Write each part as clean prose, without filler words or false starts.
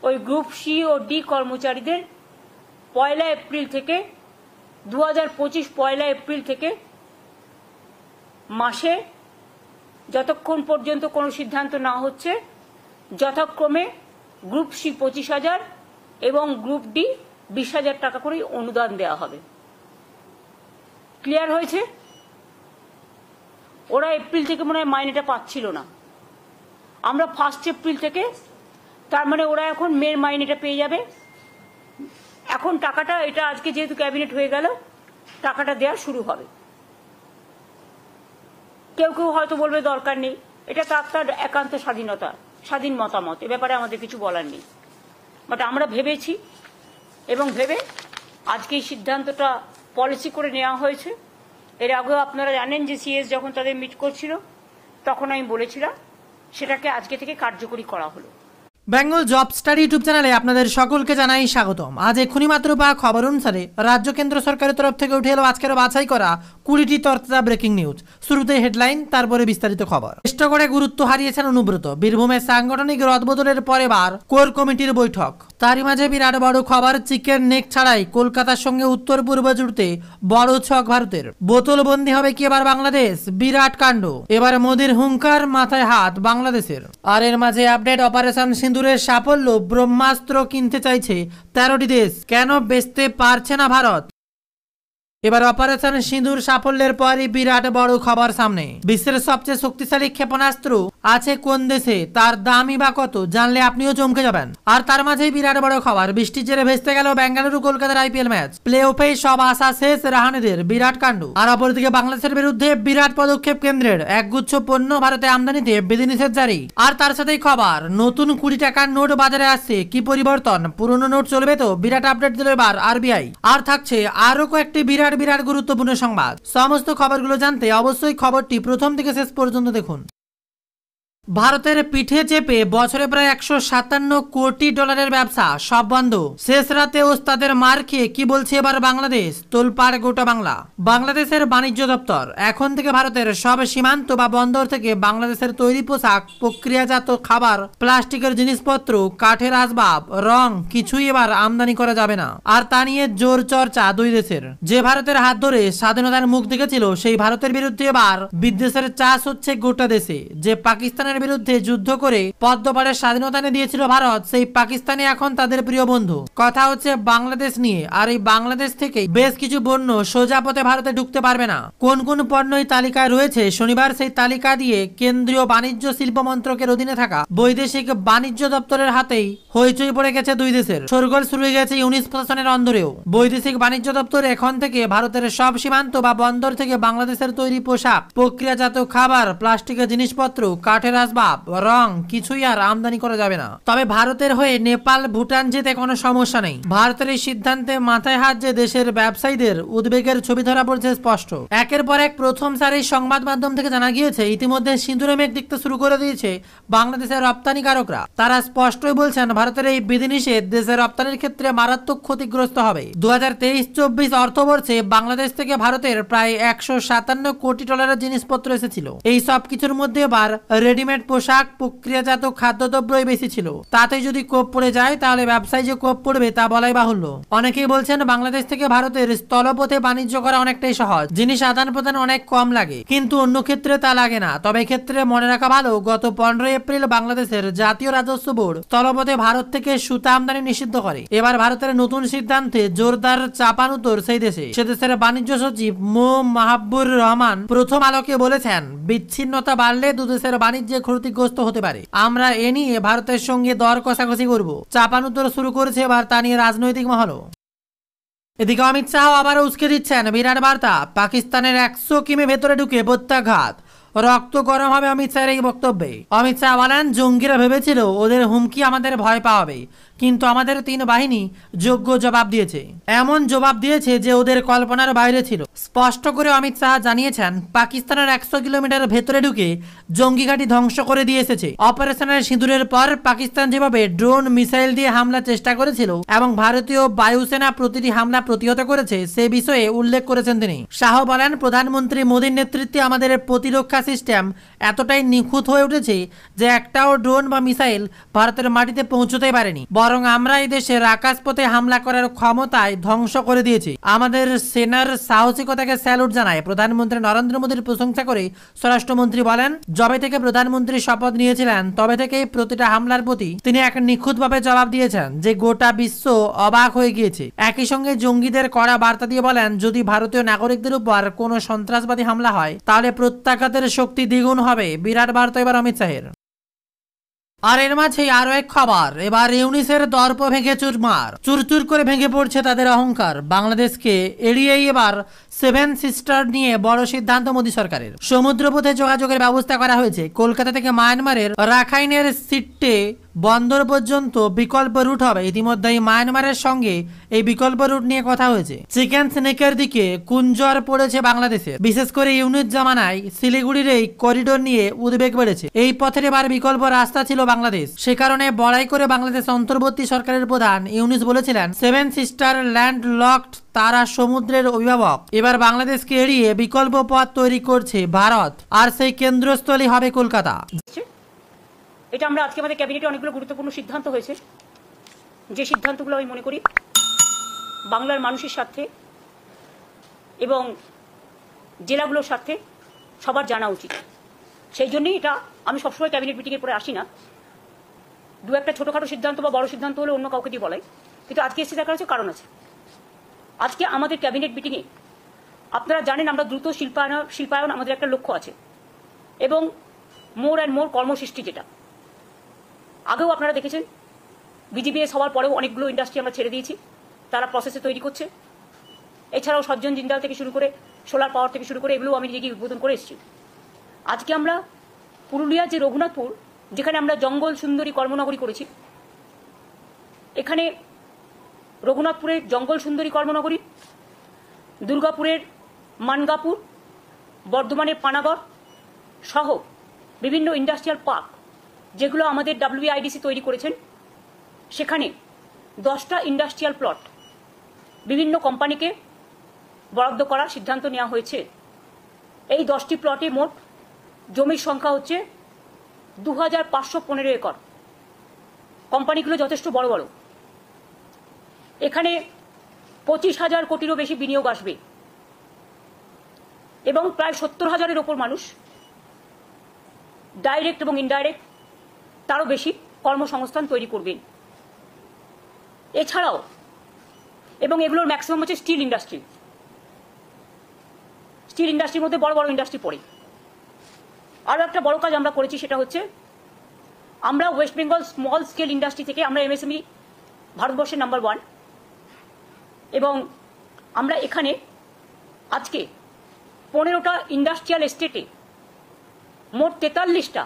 ওই group C ও D কর্মচারীদের 1 April থেকে 2025 1 এপ্রিল থেকে মাসে যতক্ষণ পর্যন্ত কোনো সিদ্ধান্ত না হচ্ছে যথাক্রমে গ্রুপ সি 25,000 এবং গ্রুপ ডি 20,000 টাকা করে অনুদান দেওয়া হবে। ক্লিয়ার হয়েছে? ওরা এপ্রিল থেকে মনে হয় মাইনেটা পাচ্ছিল না, আমরা 1 এপ্রিল থেকে, তার মানে ওরা এখন মের মাইনেটা পেয়ে যাবে। এখন টাকাটা, এটা আজকে যেহেতু ক্যাবিনেট হয়ে গেল, টাকাটা দেওয়া শুরু হবে। কেউ কেউ হয়তো বলবে দরকার নেই, এটা তার একান্ত স্বাধীনতা, স্বাধীন মতামত, এ ব্যাপারে আমাদের কিছু বলার নেই। বাট আমরা ভেবেছি এবং ভেবে আজকে এই সিদ্ধান্তটা পলিসি করে নেওয়া হয়েছে। এর আগেও আপনারা জানেন যে সিএস যখন তাদের মিট করছিল তখন আমি বলেছিলাম সেটাকে আজকে থেকে কার্যকরী করা হলো। বেঙ্গল জব স্টাডি ইউটিউব চ্যানেলে আপনাদের সকলকে জানাই স্বাগতম। আজ এক্ষুনি মাত্র পাওয়া খবর অনুসারে রাজ্য কেন্দ্র সরকারের তরফ থেকে উঠে এলো আজকের বাছাই করা 20টি তরতাজা ব্রেকিং নিউজ। শুরুতে হেডলাইন, তারপরে বিস্তারিত খবর। চেষ্টা করে গুরুত্ব হারিয়েছেন অনুব্রত। বীরভূমের সাংগঠনিক রদবদলের পরে বার কোর কমিটির বৈঠক। তারই মাঝে বিরাট বড় খবর, চিকেন নেক ছাড়াই কলকাতার সঙ্গে উত্তর পূর্ব জুড়তে বড় ছক ভারতের। বোতলবন্দি হবে কি এবার বাংলাদেশ? বিরাট কাণ্ড। এবার মোদির হুঙ্কার, মাথায় হাত বাংলাদেশের। আর এর মাঝে আপডেট, অপারেশন সিঁদুরের সাফল্য, ব্রহ্মাস্ত্র কিনতে চাইছে 13টি দেশ, কেন বেচতে পারছে না ভারত? এবার অপারেশন সিঁদুর সাফল্যের পরই বিরাট বড় খবর সামনে। বিশ্বের সবচেয়ে শক্তিশালী ক্ষেপণাস্ত্র আছে কোন দেশে, তার দামই বা কত, জানলে আপনিও চমকে যাবেন। আর তার মাঝেই বিরাট বড় খবর, বৃষ্টির জেরে ভেস্তে গেল বেঙ্গালুরু কলকাতার আইপিএল ম্যাচ। প্লে অফে সব আশা শেষ রাহানেদের, বিরাট কাণ্ড। আর অপরদিকে বাংলাদেশের বিরুদ্ধে বিরাট পদক্ষেপ কেন্দ্রের, একগুচ্ছ পণ্য ভারতে আমদানিতে বিধিনিষেধ জারি। আর তার সাথেই খবর, নতুন 20 টাকার নোট বাজারে আসছে, কি পরিবর্তন? পুরনো নোট চলবে তো? বিরাট আপডেট দিল এবার আরবিআই। আর থাকছে আরো কয়েকটি বিরাট গুরুত্বপূর্ণ সংবাদ। সমস্ত খবরগুলো জানতে অবশ্যই খবরটি প্রথম থেকে শেষ পর্যন্ত দেখুন। ভারতের পিঠে চেপে বছরে প্রায় 157 কোটি ডলারের ব্যবসা, সব বন্ধ। শেষ রাতে ওস্তাদের মার খেয়ে কি বলছে এবার বাংলাদেশ? তোলপাড় গোটা বাংলা। বাংলাদেশের বাণিজ্য দপ্তর এখন থেকে ভারতের সব সীমান্ত বা বন্দর থেকে বাংলাদেশের তৈরি পোশাক, প্রক্রিয়াজাত খাবার, প্লাস্টিকের জিনিসপত্র, কাঠের আসবাব, রং কিছুই এবার আমদানি করা যাবে না। আর তা নিয়ে জোর চর্চা দুই দেশের। যে ভারতের হাত ধরে স্বাধীনতার মুখ দেখেছিল সেই ভারতের বিরুদ্ধে এবার বিদ্বেষের চাষ হচ্ছে গোটা দেশে। যে পাকিস্তানের বিরুদ্ধে যুদ্ধ করে পদ্মপাড়ের স্বাধীনতা এনে দিয়েছিল ভারত, সেই পাকিস্তানি এখন তাদের প্রিয় বন্ধু। কথা হচ্ছে বাংলাদেশ নিয়ে। আর এই বাংলাদেশ থেকে বেশ কিছু পণ্য সোজা পথে ভারতে ঢুকতে পারবে না। কোন কোন পণ্য এই তালিকায় রয়েছে শনিবার সেই তালিকা দিয়ে কেন্দ্রীয় বাণিজ্য শিল্প মন্ত্রকের অধীনে থাকা বৈদেশিক বাণিজ্য দপ্তরের হাতেই হইচই পড়ে গেছে দুই দেশের। শোরগোল শুরু হয়ে গেছে ইউনিস প্রশাসনের অন্দরেও। বৈদেশিক বাণিজ্য দপ্তর এখন থেকে ভারতের সব সীমান্ত বা বন্দর থেকে বাংলাদেশের তৈরি পোশাক, প্রক্রিয়াজাত খাবার, প্লাস্টিকের জিনিসপত্র, কাঠের আসবাব, রং কিছুই আর আমদানি করা যাবে না। তবে ভারতের হয়ে নেপাল, ভুটান যেতে কোনো সমস্যা নেই। ভারতের এই সিদ্ধান্তে মাথায় হাত যে দেশের ব্যবসায়ীদের, উদ্বেগের ছবি ধরা পড়ছে স্পষ্ট। একের পর এক প্রথম সারির সংবাদ মাধ্যম থেকে জানা গিয়েছে ইতিমধ্যে সিঁদুরে মেঘ দেখতে শুরু করে দিয়েছে বাংলাদেশের রপ্তানিকারকরা। তারা স্পষ্টই বলছেন ভারতের এই বিধিনিষেধ দেশের রপ্তানির ক্ষেত্রে মারাত্মক ক্ষতিগ্রস্ত হবে। 2023-24 অর্থবর্ষে বাংলাদেশ থেকে ভারতের প্রায় 157 কোটি ডলারের জিনিসপত্র এসেছিল। এই সব কিছুর মধ্যে এবার রেডিমেড পোশাক, প্রক্রিয়াজাত খাদ্যদ্রব্যই বেশি ছিল। তাতে যদি কোপ পড়ে যায় তাহলে ব্যবসায় যে কোপ পড়বে তা বলাই বাহুল্য। অনেকেই বলছেন বাংলাদেশ থেকে ভারতের স্থলপথে বাণিজ্য করা অনেকটাই সহজ, জিনিস আদান প্রদান অনেক কম লাগে, কিন্তু অন্য ক্ষেত্রে তা লাগে না। তবে ক্ষেত্রে মনে রাখা ভালো, গত 15 এপ্রিল বাংলাদেশের জাতীয় রাজস্ব বোর্ড স্থলপথে ভারত থেকে সুতা আমদানি নিষিদ্ধ করে। এবার ভারতের নতুন সিদ্ধান্তে জোরদার চাপানুতর সেই দেশে। সে দেশের বাণিজ্য সচিব মো মাহাব্বুর রহমান প্রথম আলোকে বলেছেন, বিচ্ছিন্নতা বাড়লে দুদেশের বাণিজ্যে ক্ষতিগ্রস্ত হতে পারে। আমরা এ নিয়ে ভারতের সঙ্গে দর কষাকষি করব। চাপানুতর শুরু করেছে এবার তা নিয়ে রাজনৈতিক মহলও। এদিকে অমিত শাহ আবারও উস্কে দিচ্ছেন বিরাট বার্তা, পাকিস্তানের 100 কিমি ভেতরে ঢুকে প্রত্যাঘাত। রক্ত গরম হবে অমিত শাহের এই বক্তব্যে। অমিত শাহ বলেন, জঙ্গিরা ভেবেছিল ওদের হুমকি আমাদের ভয় পাওয়াবে, কিন্তু আমাদের 3 বাহিনী যোগ্য জবাব দিয়েছে। এমন জবাব দিয়েছে যে ওদের কল্পনার বাইরে ছিল। স্পষ্ট করে অমিত শাহ জানিয়েছেন, পাকিস্তানের 100 কিলোমিটার ভেতরে ঢুকে জঙ্গি ঘাঁটি ধ্বংস করে দিয়ে এসেছে। অপারেশনের সিঁদুরের পর পাকিস্তান যেভাবে ড্রোন, মিসাইল দিয়ে হামলা চেষ্টা করেছিল এবং ভারতীয় বায়ুসেনা প্রতিটি হামলা প্রতিহত করেছে, সে বিষয়ে উল্লেখ করেছেন তিনি। শাহ বলেন, প্রধানমন্ত্রী মোদীর নেতৃত্বে আমাদের প্রতিরক্ষা প্রতিরক্ষা সিস্টেম এতটাই নিখুঁত হয়ে উঠেছে যে একটাও ড্রোন বা মিসাইল ভারতের মাটিতে পৌঁছতেই পারেনি, বরং আমরা এই দেশের আকাশপথে হামলা করার ক্ষমতায় ধ্বংস করে দিয়েছি। আমাদের সেনার সাহসিকতাকে স্যালুট জানায় প্রধানমন্ত্রী নরেন্দ্র মোদীর প্রশংসা করে স্বরাষ্ট্রমন্ত্রী বলেন, যবে থেকে প্রধানমন্ত্রী শপথ নিয়েছিলেন তবে থেকেই প্রতিটা হামলার প্রতি তিনি এক নিখুঁতভাবে জবাব দিয়েছেন যে গোটা বিশ্ব অবাক হয়ে গিয়েছে। একই সঙ্গে জঙ্গিদের কড়া বার্তা দিয়ে বলেন, যদি ভারতীয় নাগরিকদের উপর কোনো সন্ত্রাসবাদী হামলা হয় তাহলে প্রত্যাঘাতের শক্তি দ্বিগুণ হবে। বিরাট বার্তা এবার অমিত শাহের। আর এর মাঝে আরো এক খবর, এবার ইউনিসের দর্প ভেঙে চুরমার, চুরচুর করে ভেঙে পড়ছে তাদের অহংকার। বাংলাদেশকে এড়িয়েই এবার সেভেন সিস্টার নিয়ে বড় সিদ্ধান্ত মোদী সরকারের। সমুদ্রপথে যোগাযোগের ব্যবস্থা করা হয়েছে। কলকাতা থেকে মায়ানমারের রাখাইনের সিট্টে বন্দর পর্যন্ত বিকল্প রুট হবে। ইতিমধ্যেই মায়ানমারের সঙ্গে এই বিকল্প রুট নিয়ে কথা হয়েছে। চিকেন স্নেকের দিকে কুঞ্জর পড়েছে বাংলাদেশের, বিশেষ করে ইউনিট জামানায় শিলিগুড়ির এই করিডোর নিয়ে উদ্বেগ বেড়েছে। এই পথের এবার বিকল্প রাস্তা ছিল বাংলাদেশ, সে কারণে বড়াই করে বাংলাদেশ অন্তর্বর্তী সরকারের প্রধান ইউনিস বলেছিলেন, সেভেন সিস্টার ল্যান্ড লকড, তারা সমুদ্রের অভিভাবক। এবার বাংলাদেশকে এড়িয়ে বিকল্প পথ তৈরি করছে ভারত, আর সেই কেন্দ্রস্থলই হবে কলকাতা। এটা আমরা আজকে আমাদের ক্যাবিনেটে অনেকগুলো গুরুত্বপূর্ণ সিদ্ধান্ত হয়েছে, যে সিদ্ধান্তগুলো আমি মনে করি বাংলার মানুষের স্বার্থে এবং জেলাগুলোর স্বার্থে সবার জানা উচিত। সেই জন্যই এটা আমি সবসময় ক্যাবিনেট মিটিংয়ের পরে আসি না, দু একটা ছোটোখাটো সিদ্ধান্ত বা বড় সিদ্ধান্ত হলে অন্য কাউকে দিয়ে বলাই, কিন্তু আজকে এসে দেখার হচ্ছে কারণ আছে। আজকে আমাদের ক্যাবিনেট মিটিংয়ে আপনারা জানেন আমরা দ্রুত শিল্পায়ন আমাদের একটা লক্ষ্য আছে, এবং মোর অ্যান্ড মোর কর্মসৃষ্টি, যেটা আগেও আপনারা দেখেছেন বিজিবিএস হওয়ার পরেও অনেকগুলো ইন্ডাস্ট্রি আমরা ছেড়ে দিয়েছি, তারা প্রসেসে তৈরি করছে। এছাড়াও সজ্জন জিন্দাল থেকে শুরু করে সোলার পাওয়ার থেকে শুরু করে এগুলো আমি নিজে গিয়ে উদ্বোধন করে এসেছি। আজকে আমরা পুরুলিয়ার যে রঘুনাথপুর, যেখানে আমরা জঙ্গল সুন্দরী কর্মনগরী করেছি, এখানে রঘুনাথপুরের জঙ্গল সুন্দরী কর্মনগরী, দুর্গাপুরের মানগাপুর, বর্ধমানের পানাগড় সহ বিভিন্ন ইন্ডাস্ট্রিয়াল পার্ক যেগুলো আমাদের WIDC তৈরি করেছেন, সেখানে 10টা ইন্ডাস্ট্রিয়াল প্লট বিভিন্ন কোম্পানিকে বরাদ্দ করার সিদ্ধান্ত নেওয়া হয়েছে। এই 10টি প্লটে মোট জমির সংখ্যা হচ্ছে 2515 একর। কোম্পানিগুলো যথেষ্ট বড় বড়। এখানে 25,000 কোটিরও বেশি বিনিয়োগ আসবে এবং প্রায় 70,000-এর ওপর মানুষ ডাইরেক্ট এবং ইনডাইরেক্ট তারও বেশি কর্মসংস্থান তৈরি করবেন। এছাড়াও এবং এগুলোর ম্যাক্সিমাম হচ্ছে স্টিল ইন্ডাস্ট্রি। স্টিল ইন্ডাস্ট্রির মধ্যে বড় বড় ইন্ডাস্ট্রি পড়ে। আরও একটা বড় কাজ আমরা করেছি, সেটা হচ্ছে আমরা West Bengal small scale industry থেকে আমরা MSME ভারতবর্ষের নাম্বার 1, এবং আমরা এখানে আজকে 15টা ইন্ডাস্ট্রিয়াল এস্টেটে মোট 43টা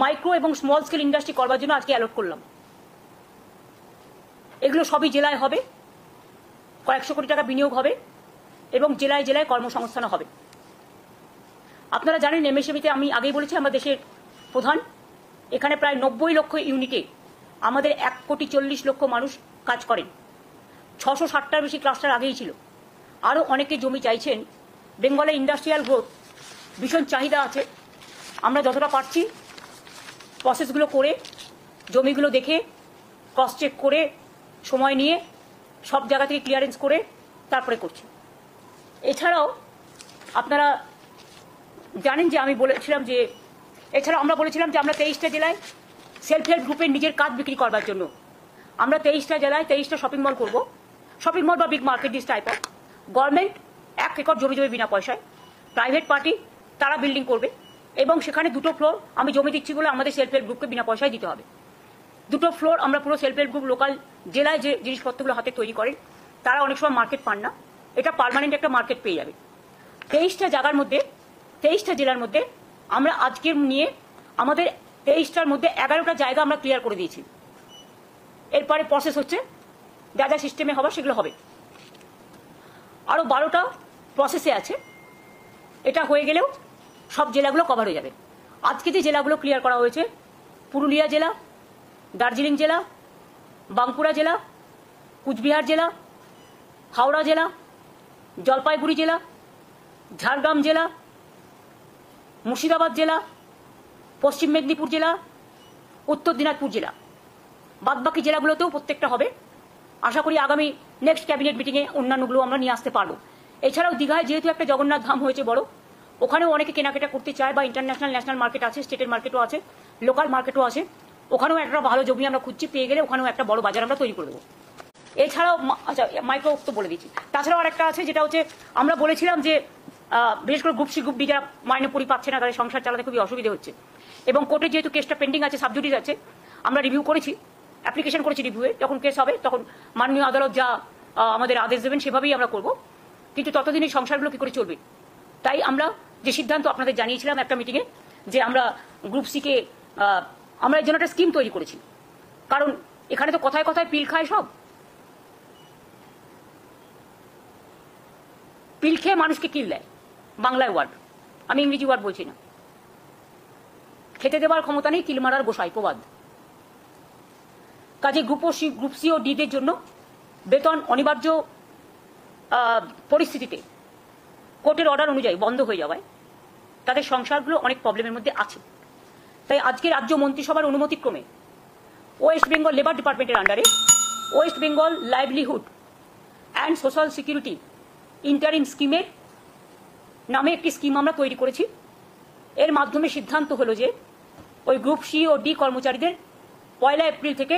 মাইক্রো এবং স্মল স্কেল ইন্ডাস্ট্রি করবার জন্য আজকে অ্যালট করলাম। এগুলো সবই জেলায় হবে, কয়েকশো কোটি টাকা বিনিয়োগ হবে এবং জেলায় জেলায় কর্মসংস্থান হবে। আপনারা জানেন MSME-তে আমি আগেই বলেছি আমরা দেশের প্রধান। এখানে প্রায় 90 লক্ষ ইউনিটে আমাদের 1,40,00,000 মানুষ কাজ করেন। 660টার বেশি ক্লাস্টার আগেই ছিল। আরও অনেকে জমি চাইছেন। বেঙ্গলে ইন্ডাস্ট্রিয়াল গ্রোথ ভীষণ চাহিদা আছে। আমরা যতটা পারছি প্রসেসগুলো করে, জমিগুলো দেখে, ক্রস চেক করে, সময় নিয়ে সব জায়গা থেকে ক্লিয়ারেন্স করে তারপরে করছি। এছাড়াও আপনারা জানেন যে আমি বলেছিলাম যে আমরা 23টা জেলায় সেলফ হেল্প গ্রুপের নিজের কাজ বিক্রি করবার জন্য আমরা 23টা জেলায় 23টা শপিং মল করব। শপিং মল বা big market this type of. Government 1 acre জমি বিনা পয়সায়, প্রাইভেট পার্টি তারা বিল্ডিং করবে এবং সেখানে 2টো ফ্লোর আমি জমি দিচ্ছি বলে আমাদের সেলফ হেল্প গ্রুপকে বিনা পয়সায় দিতে হবে। 2টো ফ্লোর আমরা পুরো সেলফ হেল্প গ্রুপ লোকাল জেলায় যে জিনিসপত্রগুলো হাতে তৈরি করেন তারা অনেক সময় মার্কেট পান না, এটা পার্মানেন্ট একটা মার্কেট পেয়ে যাবে। 23টা জায়গার মধ্যে 23টা জেলার মধ্যে আমরা আজকের নিয়ে আমাদের 23টার মধ্যে 11টা জায়গা আমরা ক্লিয়ার করে দিয়েছি। এরপরে প্রসেস হচ্ছে যা যা সিস্টেমে হবে সেগুলো হবে। আরও 12টা প্রসেসে আছে। এটা হয়ে গেলেও সব জেলাগুলো কভার হয়ে যাবে। আজকে যে জেলাগুলো ক্লিয়ার করা হয়েছে, পুরুলিয়া জেলা, দার্জিলিং জেলা, বাঁকুড়া জেলা, কুচবিহার জেলা, হাওড়া জেলা, জলপাইগুড়ি জেলা, ঝাড়গ্রাম জেলা, মুর্শিদাবাদ জেলা, পশ্চিম মেদিনীপুর জেলা, উত্তর দিনাজপুর জেলা, বাদবাকি জেলাগুলোতেও প্রত্যেকটা হবে। আশা করি আগামী নেক্সট ক্যাবিনেট মিটিংয়ে অন্যান্যগুলো আমরা নিয়ে আসতে পারবো। এছাড়াও দীঘায় যেহেতু একটা জগন্নাথ ধাম হয়েছে বড়, ওখানেও অনেকে কেনাকাটা করতে চায়, বা ইন্টারন্যাশনাল ন্যাশনাল মার্কেট আছে, স্টেটের মার্কেটও আছে, লোকাল মার্কেটও আছে। ওখানেও একটা ভালো জমি আমরা খুঁজছি, পেয়ে গেলে ওখানেও একটা বড় বাজার আমরা তৈরি করে দেবো। এছাড়াও আচ্ছা, মাইক্রো তো বলে দিচ্ছি। তাছাড়াও আরেকটা আছে, যেটা হচ্ছে আমরা বলেছিলাম যে বিশেষ করে গ্রুপ সি গ্রুপ ডি যারা মাইনে পরি পাচ্ছে না, তাদের সংসার চালাতে খুবই অসুবিধা হচ্ছে, এবং কোর্টে যেহেতু কেসটা পেন্ডিং আছে, সাবজুডিস আছে, আমরা রিভিউ করেছি, অ্যাপ্লিকেশন করেছি রিভিউয়ে। যখন কেস হবে তখন মাননীয় আদালত যা আমাদের আদেশ দেবেন সেভাবেই আমরা করব, কিন্তু ততদিন এই সংসারগুলো কী করে চলবে। তাই আমরা যে সিদ্ধান্ত আপনাদের জানিয়েছিলাম একটা মিটিংয়ে, যে আমরা গ্রুপ সিকে আমরা এর জন্য একটা স্কিম তৈরি করেছি। কারণ এখানে তো কথায় কথায় পিল খায় সব, পিল খেয়ে মানুষকে কিল দেয়, বাংলায় ওয়ার্ড, আমি ইংরেজি ওয়ার্ড বলছি না। খেতে দেওয়ার ক্ষমতা নেই, কিল মারার গোসাই প্রবাদ। কাজে গ্রুপ সি ও ডিদের জন্য বেতন অনিবার্য পরিস্থিতিতে কোর্টের অর্ডার অনুযায়ী বন্ধ হয়ে যাওয়ায় তাদের সংসারগুলো অনেক প্রবলেমের মধ্যে আছে। তাই আজকে রাজ্য মন্ত্রিসভার অনুমতিক্রমে ওয়েস্ট বেঙ্গল লেবার ডিপার্টমেন্টের আন্ডারে West Bengal livelihood and social security interim স্কিমের নামে একটি স্কিম আমরা তৈরি করেছি। এর মাধ্যমে সিদ্ধান্ত হলো যে ওই গ্রুপ সি ও ডি কর্মচারীদের 1 এপ্রিল থেকে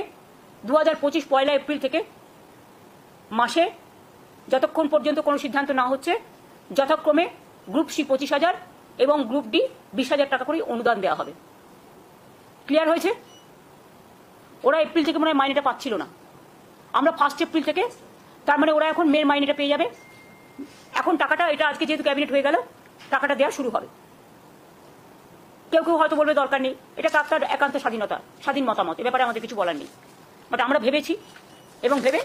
2025 1 এপ্রিল থেকে মাসে যতক্ষণ পর্যন্ত কোনো সিদ্ধান্ত না হচ্ছে, যথাক্রমে গ্রুপ সি 25,000 এবং গ্রুপ ডি 20,000 টাকা করে অনুদান দেওয়া হবে। ক্লিয়ার হয়েছে? ওরা এপ্রিল থেকে মনে হয় মাইনেটা পাচ্ছিল না, আমরা 1 এপ্রিল থেকে, তার মানে ওরা এখন মেয়ের মাইনেটা পেয়ে যাবে। এখন টাকাটা, এটা আজকে যেহেতু ক্যাবিনেট হয়ে গেল, টাকাটা দেওয়া শুরু হবে। কেউ কেউ হয়তো বলবে দরকার নেই, এটা তার একান্ত স্বাধীনতা, স্বাধীন মতামত, এ ব্যাপারে আমাদের কিছু বলার নেই। বাট আমরা ভেবেছি, এবং ভেবে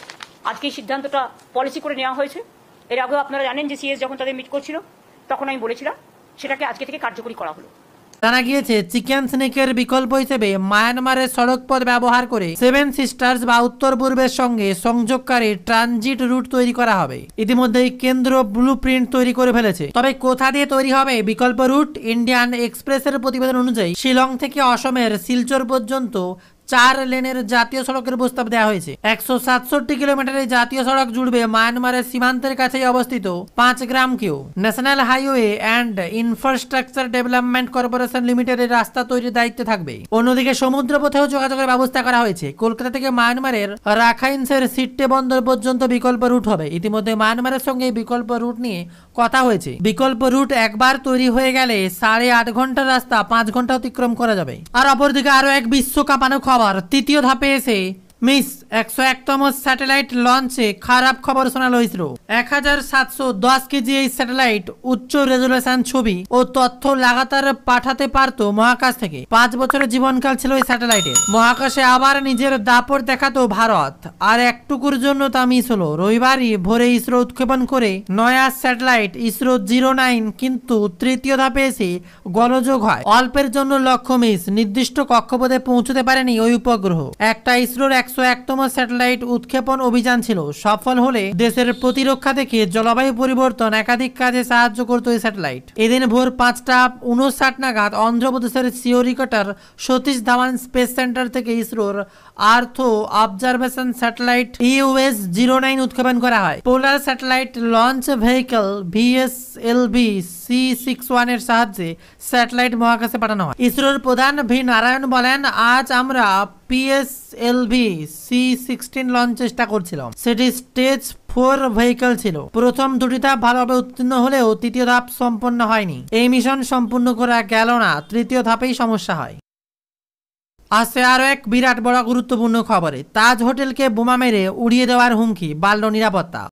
আজকে এই সিদ্ধান্তটা পলিসি করে নেওয়া হয়েছে। এর আগেও আপনারা জানেন যে সিএস যখন তাদের মিট করছিল তখন আমি বলেছিলাম, সেটাকে আজকে থেকে কার্যকরী করা হলো। জানা গিয়েছে চিকেন স্নেকের বিকল্প হিসেবে মায়ানমারের সড়ক পথ ব্যবহার করে 7 সিস্টার্স বা উত্তর পূর্বের সঙ্গে সংযোগকারী ট্রানজিট রুট তৈরি করা হবে। ইতিমধ্যেই কেন্দ্র ব্লুপ্রিন্ট তৈরি করে ফেলেছে। তবে কোথা দিয়ে তৈরি হবে বিকল্প রুট? ইন্ডিয়ান এক্সপ্রেসের প্রতিবেদন অনুযায়ী শিলং থেকে অসমের শিলচর পর্যন্ত 4 লেনের জাতীয় সড়কের প্রস্তাব দেওয়া হয়েছে। 167 কিলোমিটারের জাতীয় সড়ক জুড়বে মায়ানমারের সীমান্তের কাছেই অবস্থিত 5 গ্রামকেও। National highway and infrastructure development corporation লিমিটেডের রাস্তা তৈরির দায়িত্বে থাকবে। অন্যদিকে সমুদ্রপথেও যোগাযোগের ব্যবস্থা করা হয়েছে। কলকাতা থেকে মায়ানমারের রাখাইনসের সিট্টে বন্দর পর্যন্ত বিকল্প রুট হবে। ইতিমধ্যে মায়ানমারের সঙ্গে এই বিকল্প রুট নিয়ে কথা হয়েছে। বিকল্প রুট একবার তৈরি হয়ে গেলে 8.5 ঘন্টার রাস্তা 5 ঘন্টা অতিক্রম করা যাবে। আর অপরদিকে আরো এক বিশ্ব কাঁপানো খবর, তৃতীয় ধাপে এসে মিস 101তম স্যাটেলাইট লঞ্চে খারাপ খবর শোনালো ইসরো। 1710 কেজি এই স্যাটেলাইট উচ্চ রেজুলেশন ছবি ও তথ্য লাগাতার পাঠাতে পারত মহাকাশ থেকে। 5 বছরের জীবনকাল ছিল এই স্যাটেলাইটের। মহাকাশে আবার নিজের দাপট দেখাতো ভারত, আর একটুকুর জন্য তা মিস হলো। রবিবারই ভোরে ইসরো উৎক্ষেপণ করে নয়া স্যাটেলাইট ইসরো 09 কিন্তু তৃতীয় ধাপে এসে গোলযোগ হয়। অল্পের জন্য লক্ষ্য মিস, নির্দিষ্ট কক্ষপথে পৌঁছতে পারেনি ওই উপগ্রহ। একটা ইসরোর 101তম স্যাটেলাইট উৎক্ষেপণ অভিযান ছিল। সফল হলে দেশের প্রতিরক্ষা থেকে জলবায়ু পরিবর্তন একাধিক কাজে সাহায্য করত এই স্যাটেলাইট। এদিন ভোর 5টা 59 নাগাদ অন্ধ্রপ্রদেশের সিওরিকটার সতীশ ধাওয়ান স্পেস সেন্টার থেকে ইসরোর আর্থ অবজারভেশন স্যাটেলাইট EUS-09 উৎক্ষেপণ করা হয়। Polar satellite launch vehicle VSLV C61 এর সাহায্যে স্যাটেলাইট মহাকাশে পাঠানো হয়। ইসরোর প্রধান ভি নারায়ণ বলেন, আজ আমরা PSLV C16 লঞ্চ চেষ্টা করছিলাম। সেটি স্টেজ 4 ভেহিকল ছিল। প্রথম 2টি ধাপ ভালোভাবে উত্তীর্ণ হলেও তৃতীয় ধাপ সম্পন্ন হয়নি। এই মিশন সম্পূর্ণ করা গেল না, তৃতীয় ধাপেই সমস্যা হয়। আসছে আরো এক বিরাট বড় গুরুত্বপূর্ণ খবরে, তাজ হোটেলকে বোমা মেরে উড়িয়ে দেওয়ার হুমকি, বাড়ল নিরাপত্তা।